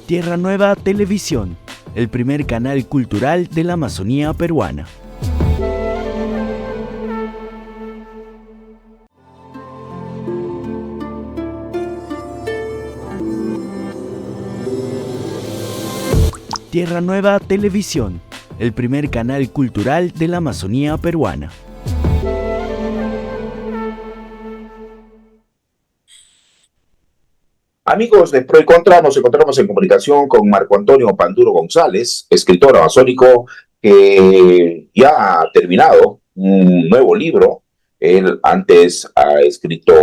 Tierra Nueva Televisión, el primer canal cultural de la Amazonía peruana. Tierra Nueva Televisión, el primer canal cultural de la Amazonía peruana. Amigos de Pro y Contra, nos encontramos en comunicación con Marco Antonio Panduro González, escritor amazónico que ya ha terminado un nuevo libro. Él antes ha escrito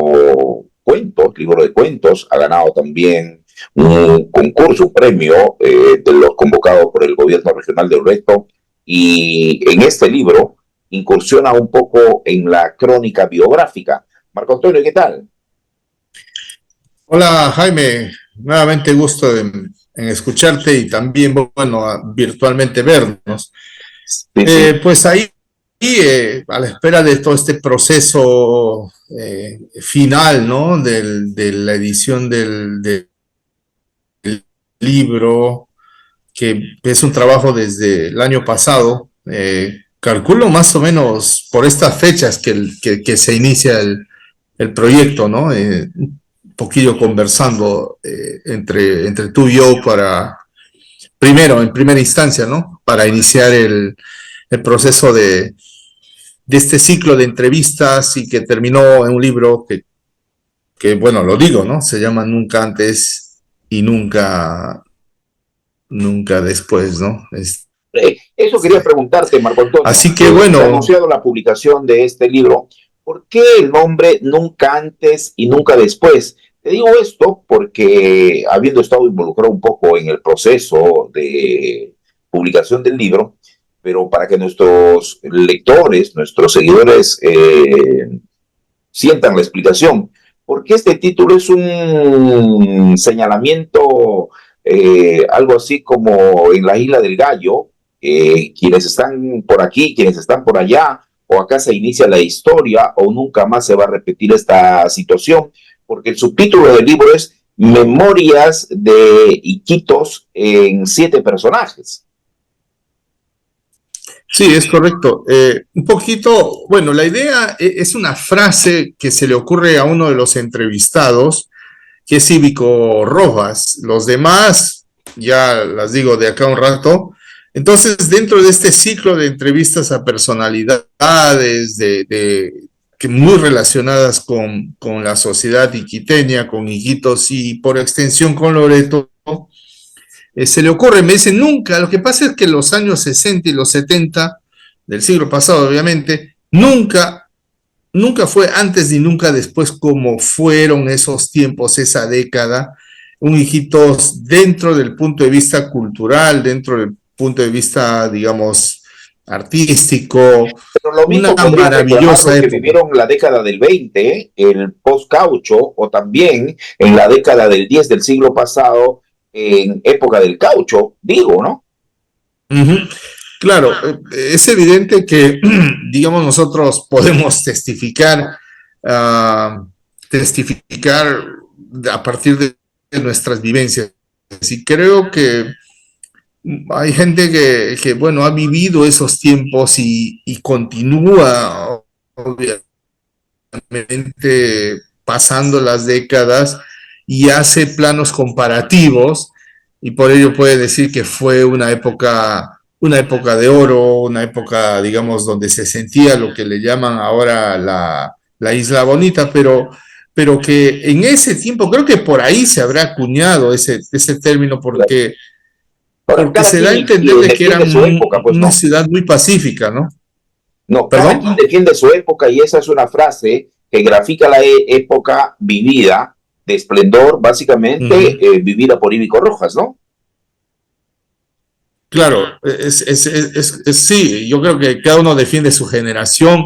cuentos, libro de cuentos, ha ganado también un concurso, un premio de los convocados por el gobierno regional de Oruro, y en este libro incursiona un poco en la crónica biográfica. Marco Antonio, ¿qué tal? Hola Jaime, nuevamente gusto en escucharte y también, bueno, virtualmente vernos. Sí, sí. Pues ahí, a la espera de todo este proceso final, ¿no? De la edición del libro, que es un trabajo desde el año pasado. Calculo más o menos por estas fechas que se inicia el proyecto, ¿no? Poquillo conversando entre tú y yo en primera instancia, ¿no? Para iniciar el proceso de este ciclo de entrevistas y que terminó en un libro que, bueno, lo digo, ¿no? Se llama Nunca Antes y Nunca Después, ¿no? Eso quería preguntarte, Marco Antonio. Así que, Se ha bueno, anunciado la publicación de este libro. ¿Por qué el nombre Nunca Antes y Nunca Después? Te digo esto porque, habiendo estado involucrado un poco en el proceso de publicación del libro, pero para que nuestros lectores, nuestros seguidores sientan la explicación, porque este título es un señalamiento, algo así como en la isla del Gallo, quienes están por aquí, quienes están por allá, o acá se inicia la historia, o nunca más se va a repetir esta situación, porque el subtítulo del libro es Memorias de Iquitos en 7 personajes. Sí, es correcto. Un poquito, bueno, la idea es una frase que se le ocurre a uno de los entrevistados, que es Cívico Rojas. Los demás, ya las digo de acá un rato. Entonces, dentro de este ciclo de entrevistas a personalidades que muy relacionadas con la sociedad iquiteña, con Iquitos y por extensión con Loreto, se le ocurre, me dice, nunca, lo que pasa es que los años 60 y los 70 del siglo pasado, obviamente, nunca fue antes ni nunca después como fueron esos tiempos, esa década, un Iquitos dentro del punto de vista cultural, dentro del punto de vista, digamos, artístico, Pero lo una mismo podrían reclamar maravillosa los que época. vivieron la década del 20, el post-caucho, o también en la década del 10 del siglo pasado, en época del caucho, digo, ¿no? Claro, es evidente que, digamos, nosotros podemos testificar a partir de nuestras vivencias. Y creo que hay gente bueno, ha vivido esos tiempos y continúa, obviamente, pasando las décadas y hace planos comparativos y por ello puede decir que fue una época de oro, una época, digamos, donde se sentía lo que le llaman ahora la Isla Bonita, pero que en ese tiempo, creo que por ahí se habrá acuñado ese término, porque Ahora, cada se da a quien entender de que era defiende su época, pues una no. ciudad muy pacífica, ¿no? No, cada ¿Perdón? quien defiende su época y esa es una frase que grafica la época vivida de esplendor, básicamente vivida por Íbico Rojas, ¿no? Claro, sí, yo creo que cada uno defiende su generación,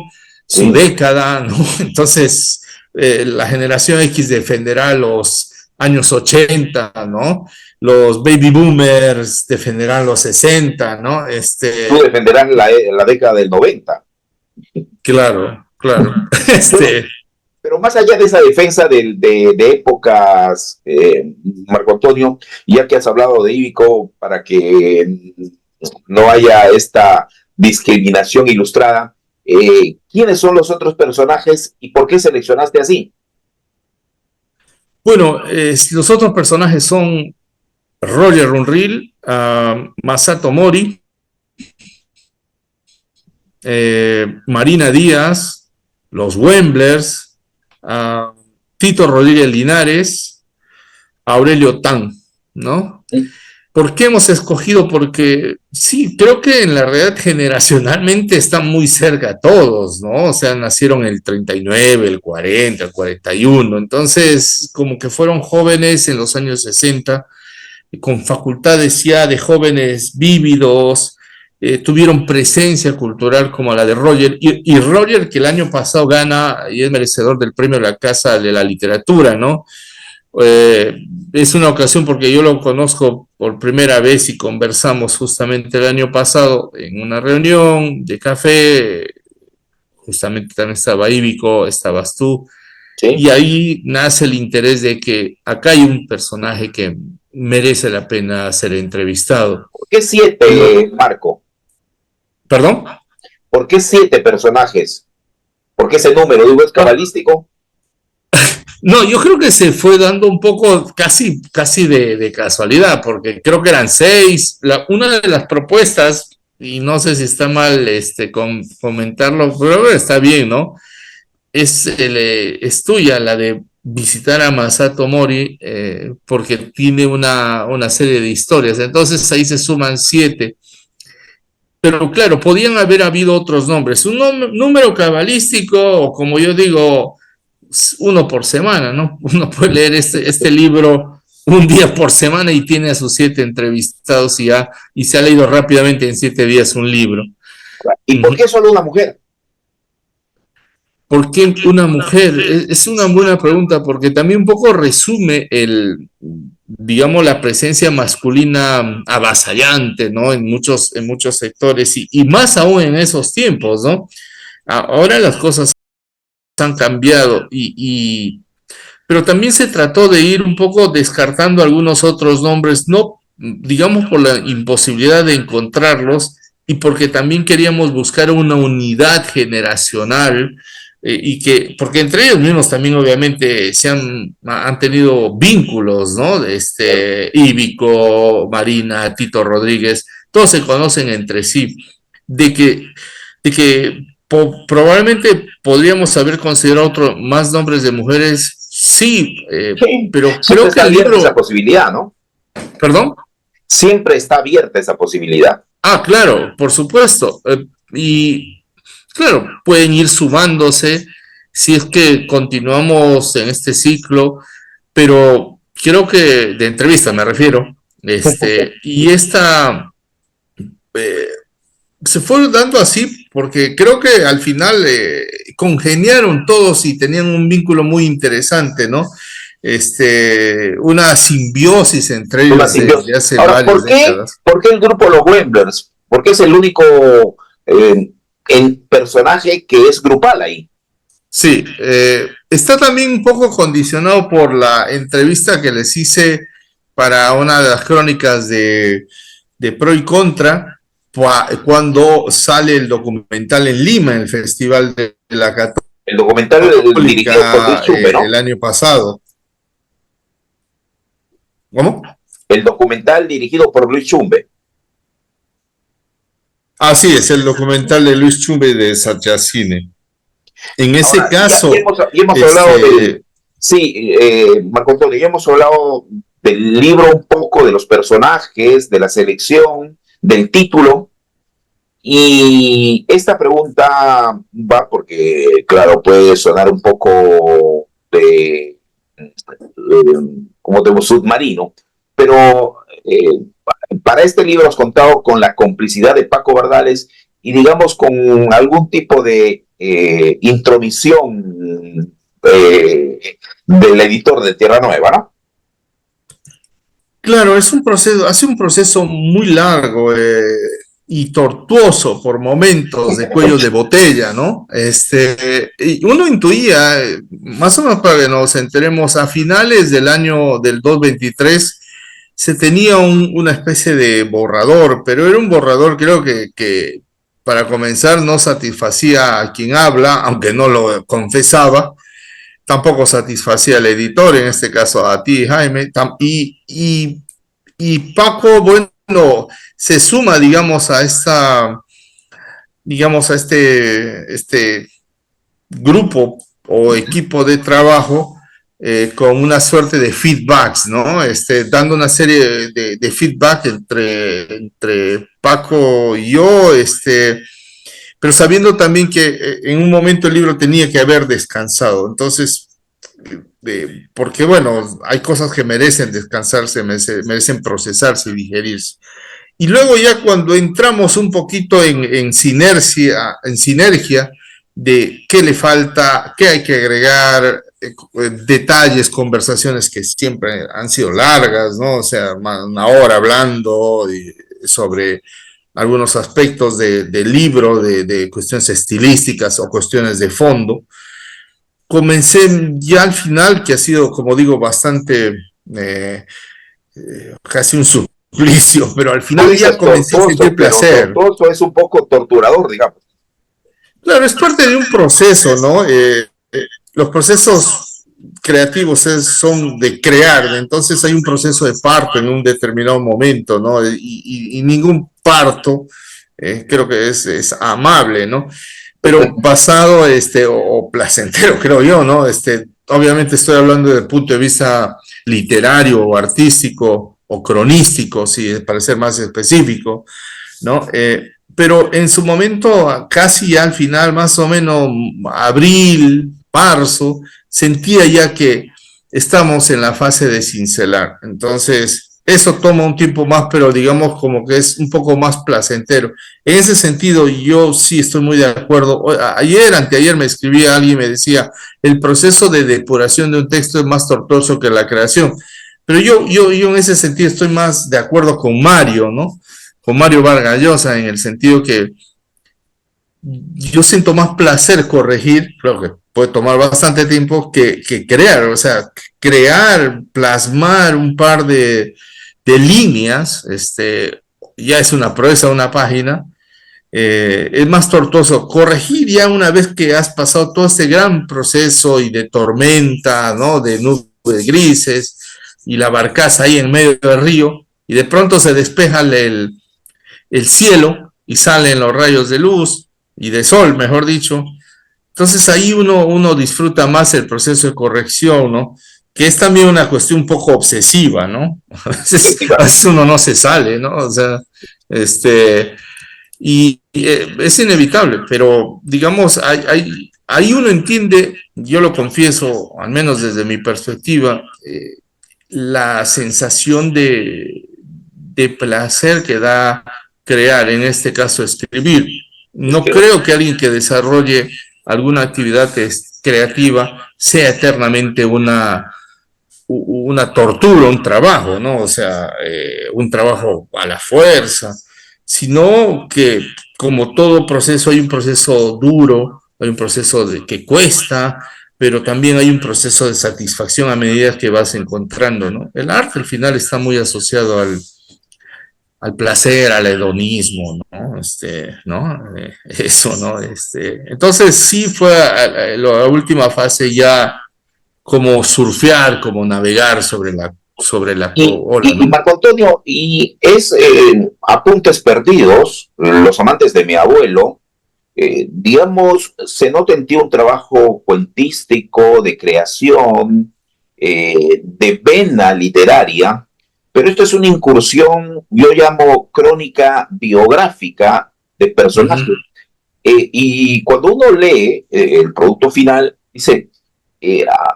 su Sí. década, ¿no? Entonces, la generación X defenderá los años 80, ¿no? Los baby boomers defenderán los 60, ¿no? Tú defenderás la década del 90. Claro. Bueno, Este, Pero más allá de esa defensa de épocas, Marco Antonio, ya que has hablado de Íbico, para que no haya esta discriminación ilustrada, ¿quiénes son los otros personajes y por qué seleccionaste así? Bueno, los otros personajes son Roger Runrill, Masato Mori, Marina Díaz, los Wemblers, Tito Rodríguez Linares, Aurelio Tan, ¿no? ¿Por qué hemos escogido? Porque sí, creo que en la realidad generacionalmente están muy cerca todos, ¿no? O sea, nacieron el 39, el 40, el 41, entonces como que fueron jóvenes en los años 60, con facultades ya de jóvenes vívidos, tuvieron presencia cultural como la de Roger, y Roger, que el año pasado gana y es merecedor del premio de la Casa de la Literatura, ¿no? Es una ocasión porque yo lo conozco por primera vez y conversamos justamente el año pasado en una reunión de café, justamente también estaba Íbico, estabas tú, ¿Sí? y ahí nace el interés de que acá hay un personaje que merece la pena ser entrevistado. ¿Por qué siete, Marco? ¿Perdón? ¿Por qué siete personajes? ¿Por qué ese número? Digo, ¿es cabalístico? No, yo creo que se fue dando un poco casi de casualidad, porque creo que eran seis. Una de las propuestas, y no sé si está mal comentarlo, pero está bien, ¿no? Es tuya, la de visitar a Masato Mori, porque tiene una serie de historias. Entonces ahí se suman siete. Pero claro, podían haber habido otros nombres. Un número cabalístico, o como yo digo, uno por semana, ¿no? Uno puede leer este libro un día por semana y tiene a sus 7 entrevistados y se ha leído rápidamente en 7 días un libro. ¿Y por qué solo una mujer? ¿Por qué una mujer? Es una buena pregunta porque también un poco resume digamos, la presencia masculina avasallante, ¿no? En muchos sectores y más aún en esos tiempos, ¿no? Ahora las cosas han cambiado pero también se trató de ir un poco descartando algunos otros nombres, no, digamos, por la imposibilidad de encontrarlos y porque también queríamos buscar una unidad generacional, porque entre ellos mismos también obviamente han tenido vínculos, ¿no? Íbico, Marina, Tito Rodríguez, todos se conocen entre sí, de que probablemente podríamos haber considerado más nombres de mujeres, sí, Sí, pero siempre creo que está el abierta esa libro, posibilidad, ¿no? perdón, Siempre está abierta esa posibilidad. claro, por supuesto, y claro, pueden ir sumándose si es que continuamos en este ciclo, pero creo que de entrevista me refiero, y eh, se fue dando así porque creo que al final congeniaron todos y tenían un vínculo muy interesante, ¿no? Una simbiosis entre Una ellos simbiosis. de hace Ahora, varias décadas. ¿por qué el grupo Los Wemblers? ¿Por qué es el único el personaje que es grupal ahí? Sí, está también un poco condicionado por la entrevista que les hice para una de las crónicas de Pro y Contra, cuando sale el documental en Lima, en el Festival de la El documental dirigido por Luis Católica Chumbe, ¿no? el año pasado. ¿Cómo? El documental dirigido por Luis Chumbe. Así es, el documental de Luis Chumbe de Satyacine. En ese Ahora, caso, ya hemos hablado del... Sí, Marco Antonio, ya hemos hablado del libro un poco, de los personajes, de la selección, del título. Y esta pregunta va porque, claro, puede sonar un poco como de submarino, pero para este libro has contado con la complicidad de Paco Bardales y digamos con algún tipo de intromisión del editor de Tierra Nueva, ¿no? claro, es un proceso, hace un proceso muy largo. y tortuoso por momentos, de cuello de botella, ¿no? Y uno intuía, más o menos para que nos enteremos, a finales del año del 2023 se tenía una especie de borrador, pero era un borrador, creo que para comenzar no satisfacía a quien habla, aunque no lo confesaba, tampoco satisfacía al editor, en este caso a ti, Jaime, y Paco, bueno, se suma, digamos, digamos, a este grupo o equipo de trabajo con una suerte de feedbacks, ¿no? Dando una serie de feedback entre Paco y yo, pero sabiendo también que en un momento el libro tenía que haber descansado. Entonces, porque bueno, hay cosas que merecen descansarse, merecen procesarse y digerirse. Y luego ya cuando entramos un poquito en sinergia de qué le falta, qué hay que agregar, detalles, conversaciones que siempre han sido largas, ¿no? O sea, una hora hablando sobre algunos aspectos del libro, de cuestiones estilísticas o cuestiones de fondo. Comencé ya al final, que ha sido, como digo, bastante, casi un suplicio, pero al final ya comencé a sentir placer. Tortuoso es un poco torturador, digamos. Claro, es parte de un proceso, ¿no? Los procesos creativos son de crear, entonces hay un proceso de parto en un determinado momento, ¿no? Y ningún parto creo que es amable, ¿no? Pero basado, o placentero, creo yo, ¿no? Obviamente estoy hablando desde el punto de vista literario o artístico o cronístico, para ser más específico, ¿no? Pero en su momento, casi ya al final, más o menos abril, marzo, sentía ya que estamos en la fase de cincelar. Entonces, eso toma un tiempo más, pero digamos como que es un poco más placentero. En ese sentido, yo sí estoy muy de acuerdo. Anteayer me escribía alguien y me decía, el proceso de depuración de un texto es más tortuoso que la creación. Pero yo en ese sentido estoy más de acuerdo con Mario, ¿no? Con Mario Vargas Llosa, en el sentido que yo siento más placer corregir, creo que puede tomar bastante tiempo, que crear. O sea, crear, plasmar un par de líneas, ya es una proeza, una página, es más tortuoso. Corregir ya una vez que has pasado todo este gran proceso y de tormenta, ¿no? De nubes grises y la barcaza ahí en medio del río, y de pronto se despeja el cielo y salen los rayos de luz y de sol, mejor dicho. Entonces ahí uno disfruta más el proceso de corrección, ¿no? Que es también una cuestión un poco obsesiva, ¿no? A veces uno no se sale, ¿no? O sea, y es inevitable, pero digamos, ahí uno entiende, yo lo confieso, al menos desde mi perspectiva, la sensación de placer que da crear, en este caso escribir. No creo que alguien que desarrolle alguna actividad creativa sea eternamente una tortura, un trabajo, ¿no? O sea, un trabajo a la fuerza, sino que como todo proceso hay un proceso duro, hay un proceso que cuesta, pero también hay un proceso de satisfacción a medida que vas encontrando, ¿no? El arte al final está muy asociado al placer, al hedonismo, ¿no? ¿No? Eso, ¿no? Entonces sí fue la última fase ya como surfear, como navegar sobre la ola, ¿no? Y Marco Antonio, y es Apuntes Perdidos, Los amantes de mi abuelo, digamos, se nota en ti un trabajo cuentístico, de creación, de vena literaria, pero esto es una incursión, yo llamo crónica biográfica de personajes. Y cuando uno lee el producto final, dice,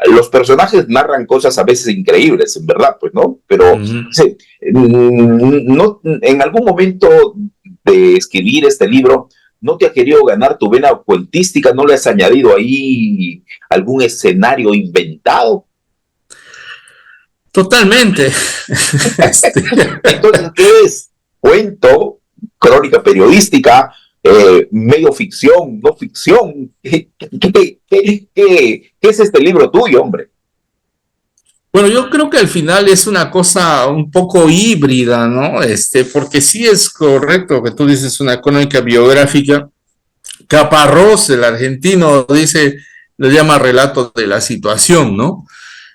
los personajes narran cosas a veces increíbles, en verdad, pues, ¿no? Pero dice, no, en algún momento de escribir este libro, ¿no te ha querido ganar tu vena cuentística? ¿No le has añadido ahí algún escenario inventado? Totalmente. Entonces, ¿qué es? ¿Cuento? crónica periodística, medio ficción, no ficción. ¿Qué es este libro tuyo, hombre? Bueno, yo creo que al final es una cosa un poco híbrida, ¿no? Porque sí es correcto que tú dices una crónica biográfica. Caparrós, el argentino, dice, lo llama relato de la situación, ¿no?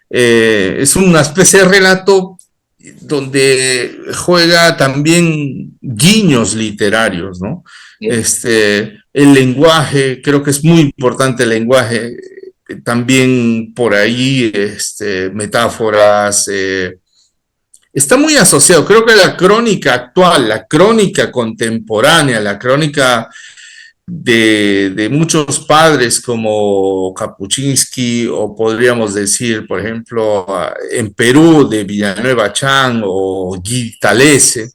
Es una especie de relato donde juega también guiños literarios, ¿no? El lenguaje, creo que es muy importante el lenguaje, también por ahí, metáforas, está muy asociado. Creo que la crónica actual, la crónica contemporánea, la crónica de muchos padres como Kapuscinski, o podríamos decir, por ejemplo, en Perú, de Villanueva Chan o Guy Talese,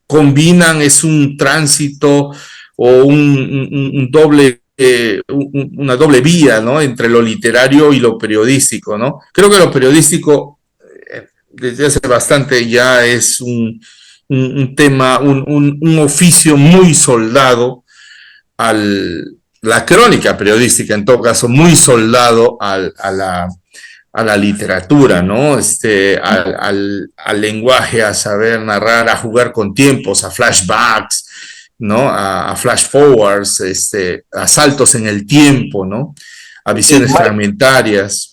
combinan, es un tránsito o un doble, una doble vía, ¿no? Entre lo literario y lo periodístico, ¿no? Creo que lo periodístico desde hace bastante ya es un tema, un oficio muy soldado la crónica periodística, en todo caso, muy soldado a la literatura, ¿no? Al lenguaje, a saber narrar, a jugar con tiempos, a flashbacks, ¿no? A flash forwards, a saltos en el tiempo, ¿no? A visiones fragmentarias.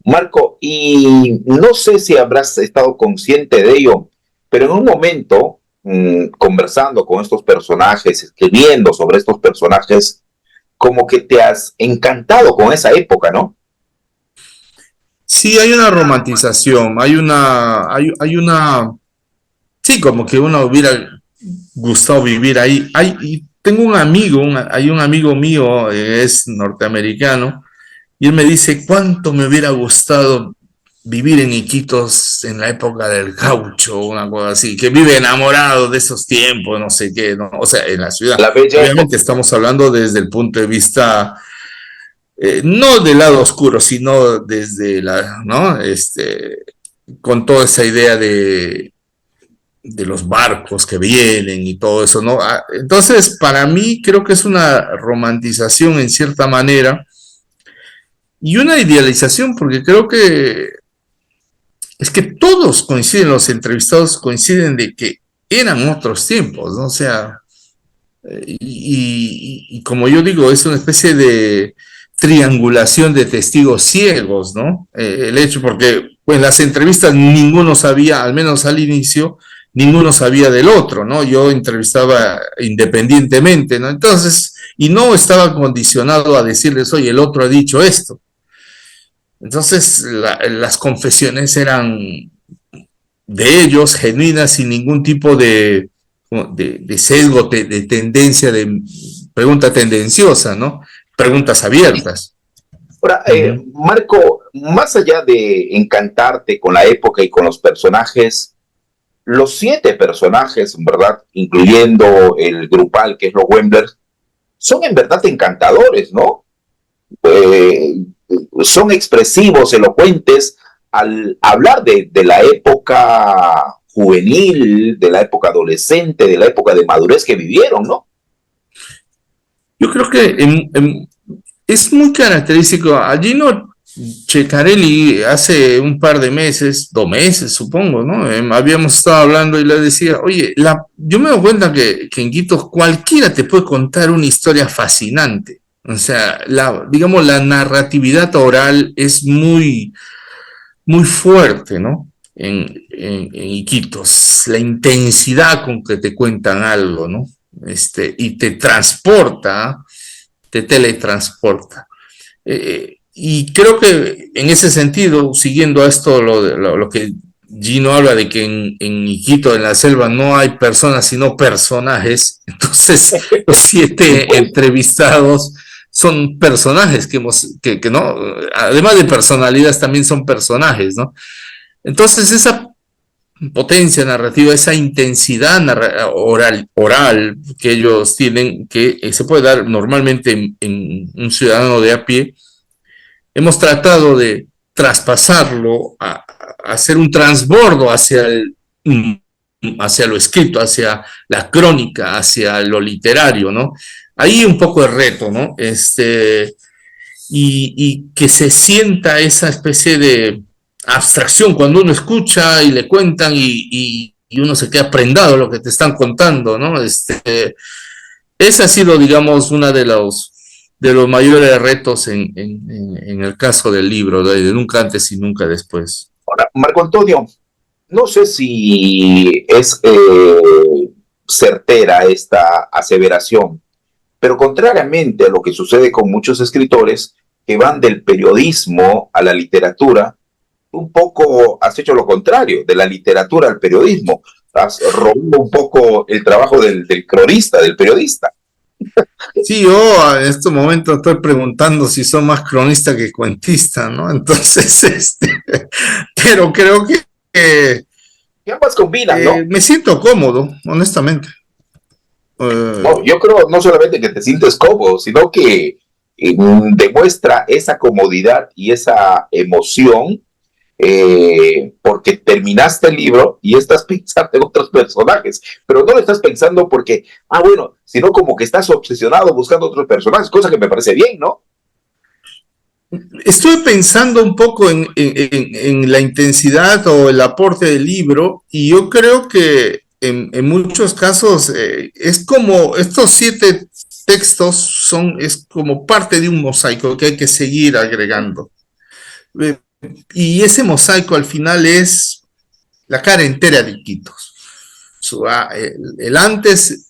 Marco, y no sé si habrás estado consciente de ello, pero en un momento, conversando con estos personajes, escribiendo sobre estos personajes, como que te has encantado con esa época, ¿no? Sí, hay una romantización, hay una, sí, como que uno hubiera gustado vivir ahí. Y tengo un amigo, hay un amigo mío, es norteamericano, y él me dice cuánto me hubiera gustado vivir en Iquitos en la época del gaucho, una cosa así, que vive enamorado de esos tiempos, no sé qué, ¿no? O sea, en la ciudad. La bella Obviamente época. estamos hablando desde el punto de vista, no del lado oscuro, sino desde ¿no? Con toda esa idea de los barcos que vienen y todo eso, ¿no? Entonces, para mí creo que es una romantización en cierta manera y una idealización, porque creo que es que todos coinciden, los entrevistados coinciden de que eran otros tiempos, ¿no? O sea, y como yo digo, es una especie de triangulación de testigos ciegos, ¿no? El hecho, porque pues, en las entrevistas ninguno sabía, al menos al inicio, ninguno sabía del otro, ¿no? Yo entrevistaba independientemente, ¿no? Entonces, y no estaba condicionado a decirles, oye, el otro ha dicho esto. Entonces, las confesiones eran de ellos, genuinas, sin ningún tipo de sesgo, de tendencia, de pregunta tendenciosa, ¿no? Preguntas abiertas. Ahora, Marco, más allá de encantarte con la época y con los personajes, los 7 personajes, ¿verdad? Incluyendo el grupal que es los Wemblers, son en verdad encantadores, ¿no? Son expresivos, elocuentes, al hablar de la época juvenil, de la época adolescente, de la época de madurez que vivieron, ¿no? Yo creo que es muy característico. Allí no Ceccarelli hace un par de meses, 2 meses supongo, ¿no? Habíamos estado hablando y le decía, oye, yo me doy cuenta que en Quito cualquiera te puede contar una historia fascinante. O sea, digamos, la narratividad oral es muy, muy fuerte, ¿no? En Iquitos, la intensidad con que te cuentan algo, ¿no? Y te transporta, te teletransporta. Y creo que en ese sentido, siguiendo a esto, lo que Gino habla de que en Iquito, en la selva, no hay personas sino personajes, entonces los 7 entrevistados son personajes que no, además de personalidades también son personajes, ¿no? Entonces esa potencia narrativa, esa intensidad oral que ellos tienen, que se puede dar normalmente en un ciudadano de a pie, hemos tratado de traspasarlo a hacer un transbordo hacia el hacia lo escrito, hacia la crónica, hacia lo literario, ¿no? Ahí un poco el reto, ¿no? Y que se sienta esa especie de abstracción cuando uno escucha y le cuentan y uno se queda prendado de lo que te están contando, ¿no? Ese ha sido, digamos, uno de los mayores retos en el caso del libro, de Nunca antes y nunca después. Ahora, Marco Antonio, no sé si es certera esta aseveración, pero contrariamente a lo que sucede con muchos escritores que van del periodismo a la literatura, un poco has hecho lo contrario, de la literatura al periodismo. Has robado un poco el trabajo del cronista, del periodista. Sí, yo en este momento estoy preguntando si soy más cronista que cuentista, ¿no? Entonces, pero creo Que ambas combinan, ¿no? me siento cómodo, honestamente. No, yo creo no solamente que te sientes cómodo, sino que demuestra esa comodidad y esa emoción porque terminaste el libro y estás pensando en otros personajes, pero no lo estás pensando porque, bueno, sino como que estás obsesionado buscando otros personajes, cosa que me parece bien, ¿no? Estuve pensando un poco en la intensidad o el aporte del libro y yo creo que en muchos casos es como estos 7 textos es como parte de un mosaico que hay que seguir agregando. Y ese mosaico al final es la cara entera de Iquitos. El antes,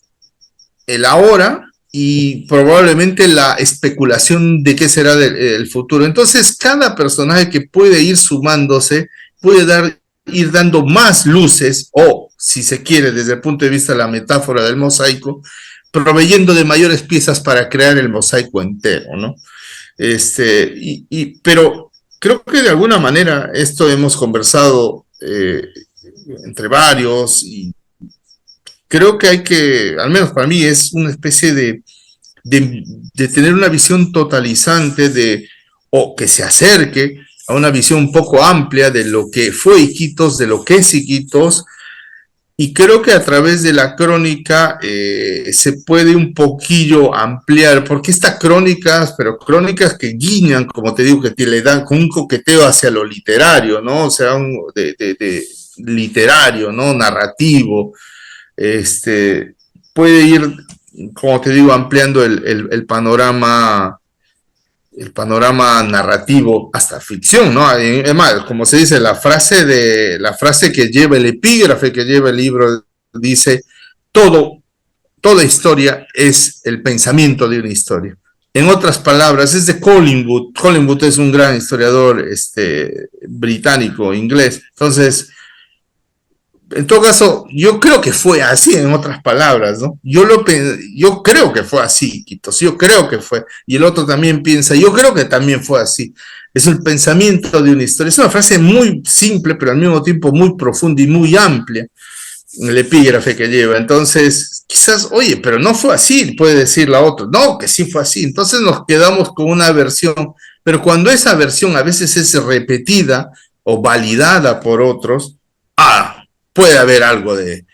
el ahora y probablemente la especulación de qué será el futuro. Entonces, cada personaje que puede ir sumándose, puede ir dando más luces, o si se quiere, desde el punto de vista de la metáfora del mosaico, proveyendo de mayores piezas para crear el mosaico entero, ¿no? Pero creo que de alguna manera esto hemos conversado entre varios y creo que hay que, al menos para mí, es una especie de tener una visión totalizante o que se acerque a una visión un poco amplia de lo que fue Iquitos, de lo que es Iquitos, y creo que a través de la crónica se puede un poquillo ampliar, porque estas crónicas, pero crónicas que guiñan, como te digo, que te le dan con un coqueteo hacia lo literario, ¿no? O sea, de literario, ¿no? Narrativo, puede ir, como te digo, ampliando el panorama narrativo hasta ficción, ¿no? Además, como se dice, la frase que lleva el epígrafe que lleva el libro dice, toda historia es el pensamiento de una historia. En otras palabras, es de Collingwood. Collingwood es un gran historiador británico, inglés. Entonces, en todo caso, yo creo que fue así, en otras palabras, ¿no? Yo creo que fue así, Quitos, yo creo que fue. Y el otro también piensa, yo creo que también fue así. Es el pensamiento de una historia. Es una frase muy simple, pero al mismo tiempo muy profunda y muy amplia, el epígrafe que lleva. Entonces, quizás, oye, pero no fue así, puede decir la otra. No, que sí fue así. Entonces nos quedamos con una versión, pero cuando esa versión a veces es repetida o validada por otros, puede haber algo de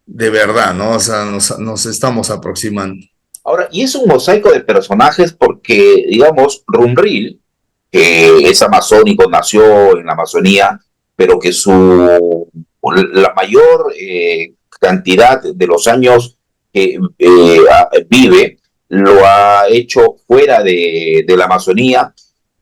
verdad, ¿no? O sea, nos estamos aproximando. Ahora, y es un mosaico de personajes porque, digamos, Rumril, que es amazónico, nació en la Amazonía, pero que la mayor cantidad de los años que vive lo ha hecho fuera de la Amazonía,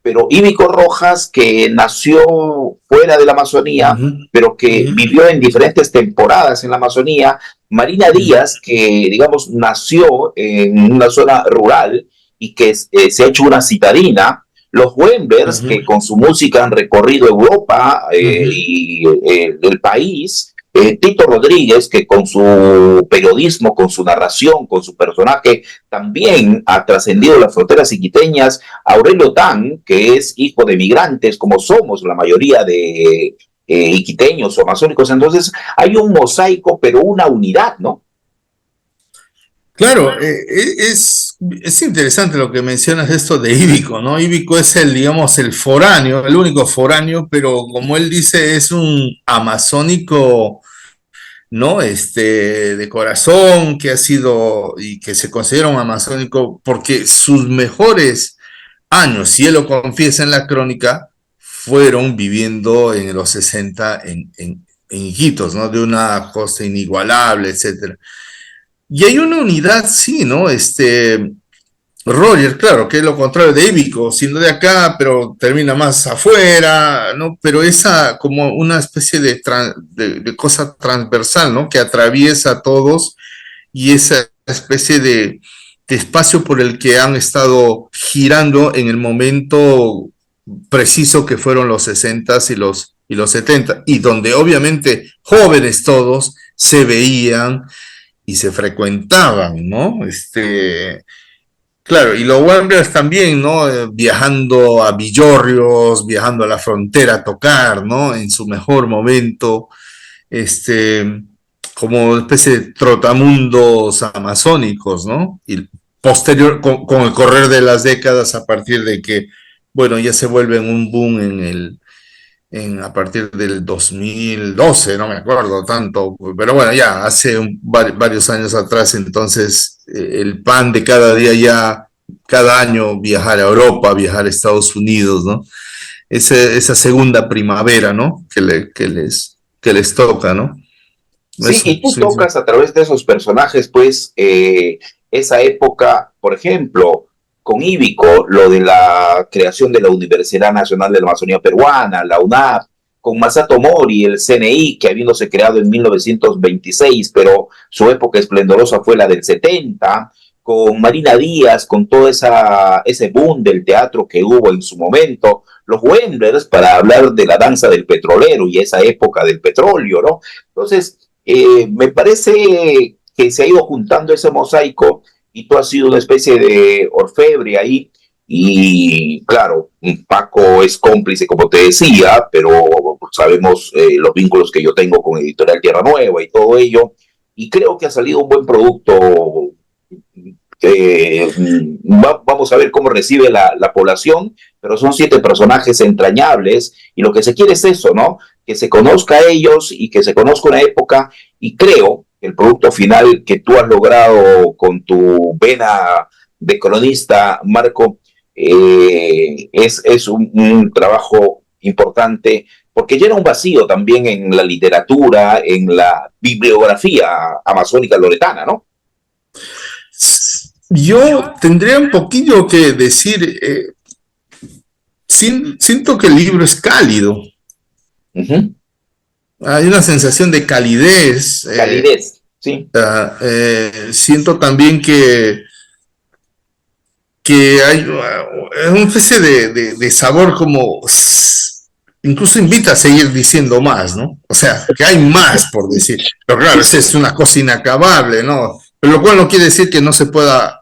pero Íbico Rojas, que nació fuera de la Amazonía, pero que vivió en diferentes temporadas en la Amazonía, Marina Díaz, que digamos nació en una zona rural y que se ha hecho una citadina, los Wembers, que con su música han recorrido Europa y el país, Tito Rodríguez, que con su periodismo, con su narración, con su personaje, también ha trascendido las fronteras iquiteñas, Aurelio Tan, que es hijo de migrantes, como somos la mayoría de iquiteños o amazónicos. Entonces hay un mosaico, pero una unidad, ¿no? Claro, es interesante lo que mencionas esto de Íbico, ¿no? Íbico es digamos, el foráneo, el único foráneo, pero como él dice, es un amazónico ¿no? De corazón, que ha sido y que se considera un amazónico, porque sus mejores años, si él lo confiesa en la crónica, fueron viviendo en los 60 en Iquitos, ¿no? De una costa inigualable, etcétera. Y hay una unidad, sí, ¿no? Roger, claro, que es lo contrario de Íbico, siendo de acá, pero termina más afuera, ¿no? Pero esa como una especie de cosa transversal, ¿no? Que atraviesa a todos y esa especie de espacio por el que han estado girando en el momento preciso que fueron los 60s y los 70, y donde obviamente jóvenes todos se veían y se frecuentaban, ¿no? Claro, y los Wanderers también, ¿no? Viajando a Villorrios, viajando a la frontera a tocar, ¿no? En su mejor momento, como una especie de trotamundos amazónicos, ¿no? Y posterior, con el correr de las décadas, a partir de que, bueno, ya se vuelven un boom a partir del 2012, no me acuerdo tanto, pero bueno, ya hace varios años atrás, entonces el pan de cada día ya, cada año viajar a Europa, viajar a Estados Unidos, ¿no? Esa segunda primavera, ¿no? Que les toca, ¿no? Sí, Eso, y tú sí, tocas a través de esos personajes, pues, esa época, por ejemplo, con Íbico, lo de la creación de la Universidad Nacional de la Amazonía Peruana, la UNAP, con Masato Mori, el CNI, que habiéndose creado en 1926, pero su época esplendorosa fue la del 70, con Marina Díaz, con todo ese boom del teatro que hubo en su momento, los Wenders, para hablar de la danza del petrolero y esa época del petróleo, ¿no? Entonces, me parece que se ha ido juntando ese mosaico y tú has sido una especie de orfebre ahí. Y claro, Paco es cómplice, como te decía, pero sabemos los vínculos que yo tengo con Editorial Tierra Nueva y todo ello. Y creo que ha salido un buen producto. Vamos a ver cómo recibe la población, pero son 7 personajes entrañables y lo que se quiere es eso, ¿no? Que se conozca a ellos y que se conozca una época, y creo que el producto final que tú has logrado con tu vena de cronista, Marco, es un trabajo importante porque llena un vacío también en la literatura, en la bibliografía amazónica loretana, ¿no? yo tendría un poquillo que decir, siento que el libro es cálido. Uh-huh. Hay una sensación de calidez. Calidez, sí. Siento también que hay una especie de sabor como incluso invita a seguir diciendo más, ¿no? O sea, que hay más por decir. Pero claro, es una cosa inacabable, ¿no? Pero lo cual no quiere decir que no se pueda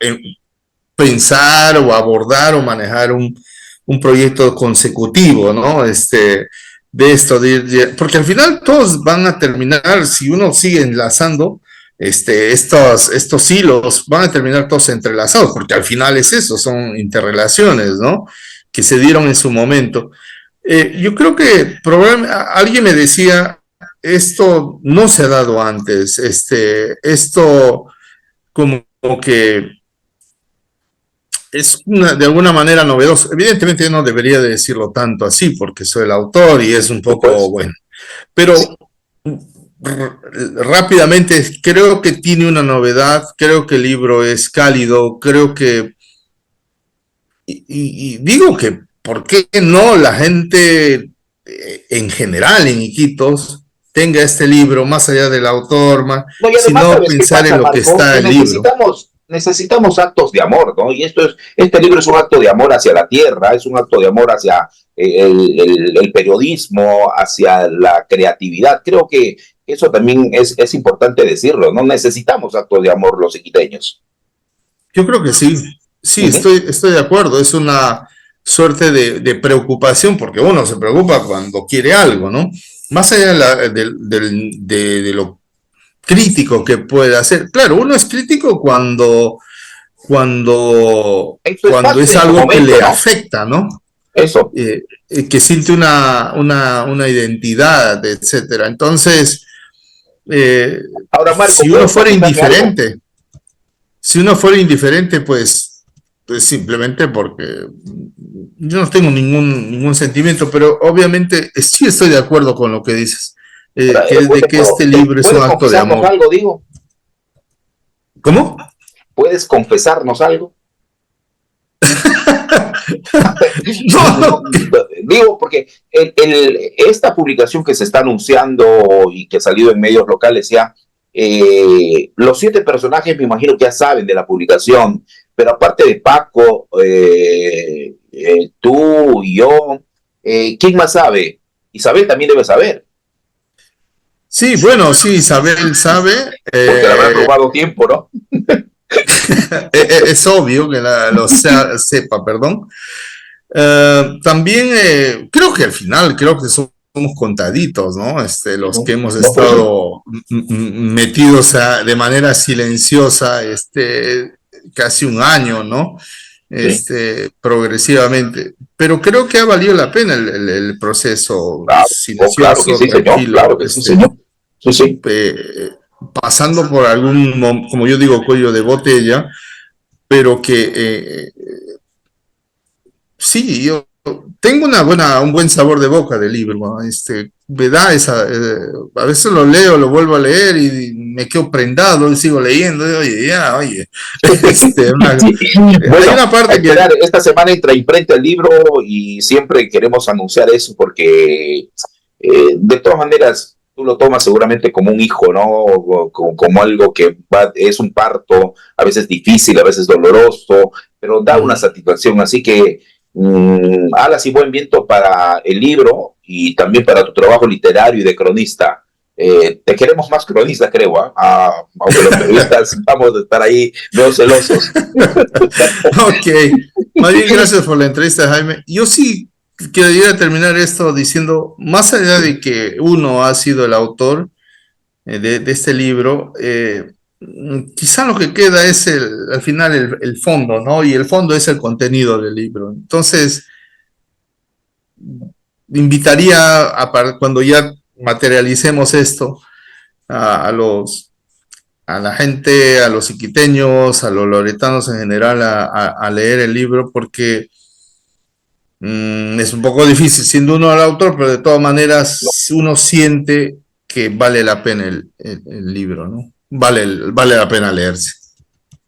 pensar o abordar o manejar un proyecto consecutivo, ¿no? De esto, porque al final todos van a terminar, si uno sigue enlazando, estos hilos van a terminar todos entrelazados, porque al final es eso, son interrelaciones, ¿no? Que se dieron en su momento. Yo creo que probablemente alguien me decía, esto no se ha dado antes, esto como que es de alguna manera novedoso. Evidentemente yo no debería de decirlo tanto así porque soy el autor y es un poco, bueno, pero rápidamente creo que tiene una novedad, creo que el libro es cálido, creo que, y digo que, ¿por qué no la gente en general en Iquitos tenga este libro más allá del autor, no, y además, sino pensar en lo que está el libro? Necesitamos actos de amor, ¿no? Y este libro es un acto de amor hacia la tierra, es un acto de amor hacia el periodismo, hacia la creatividad. Creo que eso también es importante decirlo, ¿no? Necesitamos actos de amor los iquiteños. Yo creo que sí, sí, estoy de acuerdo, es una suerte de preocupación, porque uno se preocupa cuando quiere algo, ¿no? Más allá de lo crítico que puede hacer. Claro, uno es crítico cuando es algo que le afecta, ¿no? Eso. Que siente una identidad, etcétera. Entonces, Ahora, Marco, si uno ¿puedes fuera comentarme algo? indiferente, pues simplemente porque yo no tengo ningún sentimiento, pero obviamente sí estoy de acuerdo con lo que dices, Ahora, que es de que este libro es un ¿puedes acto de confesarnos amor. algo, digo? ¿Cómo? ¿Puedes confesarnos algo? No, no. Digo, porque esta publicación que se está anunciando y que ha salido en medios locales ya, los 7 personajes me imagino que ya saben de la publicación, pero aparte de Paco, tú y yo, ¿quién más sabe? Isabel también debe saber, Sí, bueno, sí, Isabel sabe. porque le habrán robado tiempo, ¿no? Es obvio que sepa, perdón. También creo que al final, creo que somos contaditos, ¿no? Los que hemos No, pues sí. estado metidos de manera silenciosa, casi un año, ¿no? Sí. Progresivamente. Pero creo que ha valido la pena el proceso Claro, oh, claro que silencioso, sí, señor, claro tranquilo, que sí, señor. Sí, sí. pasando por como yo digo, cuello de botella, pero que sí, yo tengo un buen sabor de boca del libro, ¿no? Me da a veces lo leo, lo vuelvo a leer y me quedo prendado y sigo leyendo, y, oye, ya, oye, hay Bueno, una a parte que, esperar, esta semana entra imprenta el libro y siempre queremos anunciar eso porque de todas maneras tú lo tomas seguramente como un hijo, ¿no? Como algo que es un parto, a veces difícil, a veces doloroso, pero da una satisfacción. Así que alas y buen viento para el libro y también para tu trabajo literario y de cronista. Te queremos más cronista, creo, aunque los periodistas vamos a estar ahí medio celosos. ok, más bien gracias por la entrevista, Jaime. Yo sí quería terminar esto diciendo, más allá de que uno ha sido el autor de este libro, quizá lo que queda es al final el fondo, ¿no? Y el fondo es el contenido del libro. Entonces, invitaría cuando ya materialicemos esto a la gente, a los iquiteños, a los loretanos en general, a leer el libro, porque es un poco difícil siendo uno el autor, pero de todas maneras uno siente que vale la pena el libro, ¿no? Vale la pena leerse.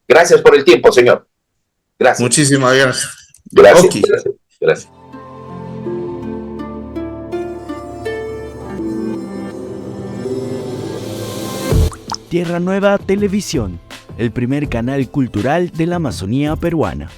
Gracias por el tiempo, señor. Gracias. Muchísimas gracias. Ok. Gracias. Gracias. Gracias. Tierra Nueva Televisión, el primer canal cultural de la Amazonía peruana.